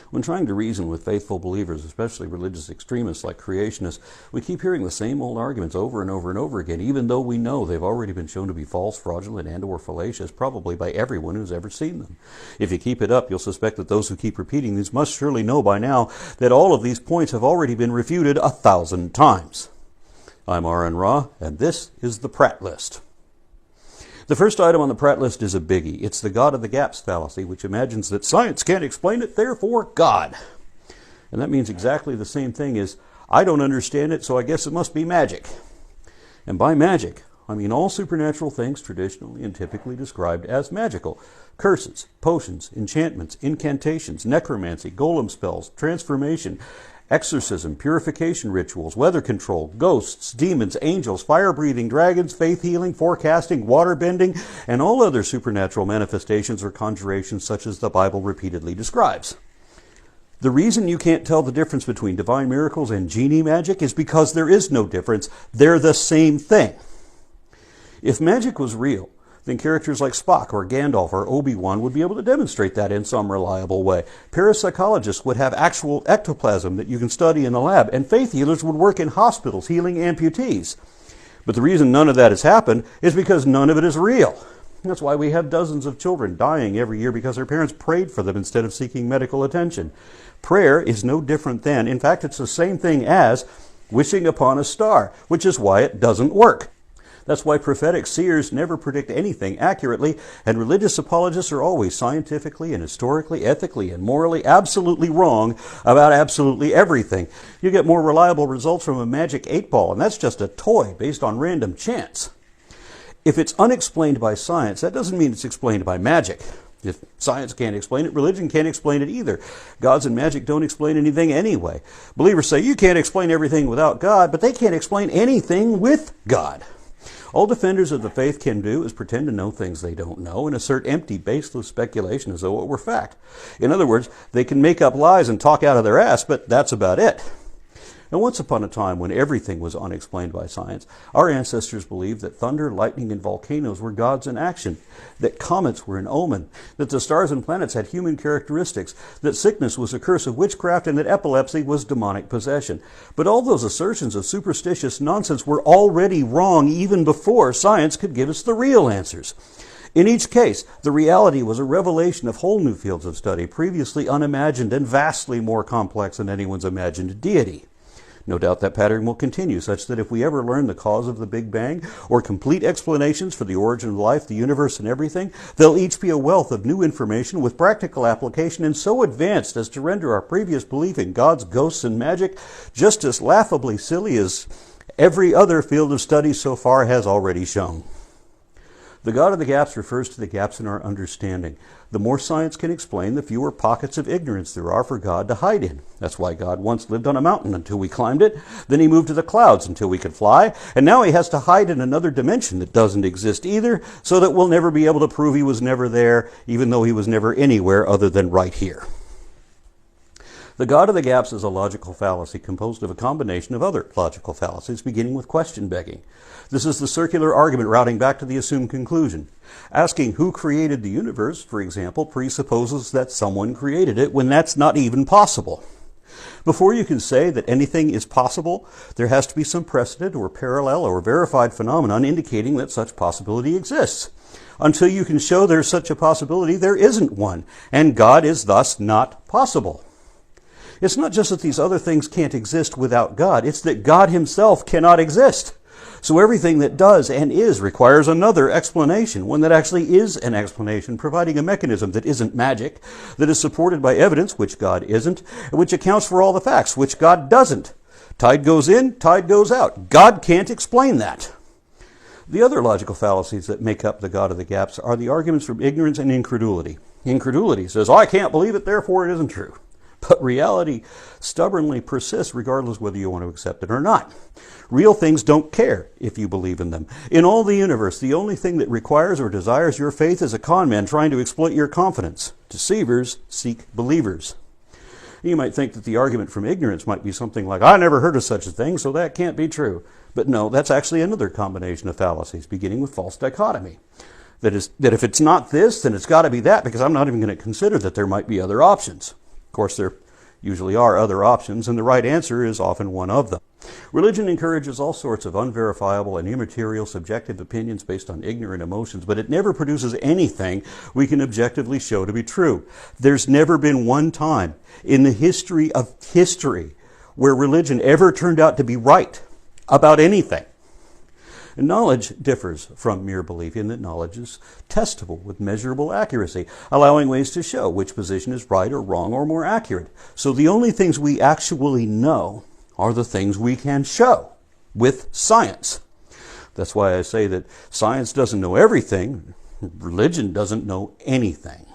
When trying to reason with faithful believers, especially religious extremists like creationists, we keep hearing the same old arguments over and over and over again, even though we know they've already been shown to be false, fraudulent, and or fallacious, probably by everyone who's ever seen them. If you keep it up, you'll suspect that those who keep repeating these must surely know by now that all of these points have already been refuted 1,000 times. I'm Aron Ra, and this is the Pratt List. The first item on the Pratt list is a biggie. It's the God of the Gaps fallacy, which imagines that science can't explain it, therefore God. And that means exactly the same thing as, I don't understand it, so I guess it must be magic. And by magic, I mean all supernatural things traditionally and typically described as magical. Curses, potions, enchantments, incantations, necromancy, golem spells, transformation, exorcism, purification rituals, weather control, ghosts, demons, angels, fire-breathing dragons, faith healing, forecasting, water bending, and all other supernatural manifestations or conjurations such as the Bible repeatedly describes. The reason you can't tell the difference between divine miracles and genie magic is because there is no difference. They're the same thing. If magic was real, then characters like Spock or Gandalf or Obi-Wan would be able to demonstrate that in some reliable way. Parapsychologists would have actual ectoplasm that you can study in a lab, and faith healers would work in hospitals healing amputees. But the reason none of that has happened is because none of it is real. That's why we have dozens of children dying every year because their parents prayed for them instead of seeking medical attention. Prayer is no different than, in fact, it's the same thing as wishing upon a star, which is why it doesn't work. That's why prophetic seers never predict anything accurately, and religious apologists are always scientifically and historically, ethically, and morally absolutely wrong about absolutely everything. You get more reliable results from a magic 8-ball, and that's just a toy based on random chance. If it's unexplained by science, that doesn't mean it's explained by magic. If science can't explain it, religion can't explain it either. Gods and magic don't explain anything anyway. Believers say you can't explain everything without God, but they can't explain anything with God. All defenders of the faith can do is pretend to know things they don't know and assert empty, baseless speculation as though it were fact. In other words, they can make up lies and talk out of their ass, but that's about it. And once upon a time, when everything was unexplained by science, our ancestors believed that thunder, lightning, and volcanoes were gods in action, that comets were an omen, that the stars and planets had human characteristics, that sickness was a curse of witchcraft, and that epilepsy was demonic possession. But all those assertions of superstitious nonsense were already wrong even before science could give us the real answers. In each case, the reality was a revelation of whole new fields of study, previously unimagined and vastly more complex than anyone's imagined deity. No doubt that pattern will continue, such that if we ever learn the cause of the Big Bang, or complete explanations for the origin of life, the universe, and everything, they'll each be a wealth of new information with practical application and so advanced as to render our previous belief in gods, ghosts, and magic just as laughably silly as every other field of study so far has already shown. The God of the Gaps refers to the gaps in our understanding. The more science can explain, the fewer pockets of ignorance there are for God to hide in. That's why God once lived on a mountain until we climbed it, then he moved to the clouds until we could fly, and now he has to hide in another dimension that doesn't exist either, so that we'll never be able to prove he was never there, even though he was never anywhere other than right here. The God of the Gaps is a logical fallacy composed of a combination of other logical fallacies, beginning with question begging. This is the circular argument routing back to the assumed conclusion. Asking who created the universe, for example, presupposes that someone created it when that's not even possible. Before you can say that anything is possible, there has to be some precedent or parallel or verified phenomenon indicating that such possibility exists. Until you can show there's such a possibility, there isn't one, and God is thus not possible. It's not just that these other things can't exist without God, it's that God himself cannot exist. So everything that does and is requires another explanation, one that actually is an explanation, providing a mechanism that isn't magic, that is supported by evidence, which God isn't, and which accounts for all the facts, which God doesn't. Tide goes in, tide goes out. God can't explain that. The other logical fallacies that make up the God of the Gaps are the arguments from ignorance and incredulity. Incredulity says, I can't believe it, therefore it isn't true. But reality stubbornly persists regardless whether you want to accept it or not. Real things don't care if you believe in them. In all the universe, the only thing that requires or desires your faith is a con man trying to exploit your confidence. Deceivers seek believers. You might think that the argument from ignorance might be something like, I never heard of such a thing, so that can't be true. But no, that's actually another combination of fallacies, beginning with false dichotomy. That if it's not this, then it's got to be that, because I'm not even going to consider that there might be other options. course, there usually are other options, and the right answer is often one of them. Religion encourages all sorts of unverifiable and immaterial subjective opinions based on ignorant emotions, but it never produces anything we can objectively show to be true. There's never been one time in the history of history where religion ever turned out to be right about anything. And knowledge differs from mere belief in that knowledge is testable with measurable accuracy, allowing ways to show which position is right or wrong or more accurate. So the only things we actually know are the things we can show with science. That's why I say that science doesn't know everything, religion doesn't know anything.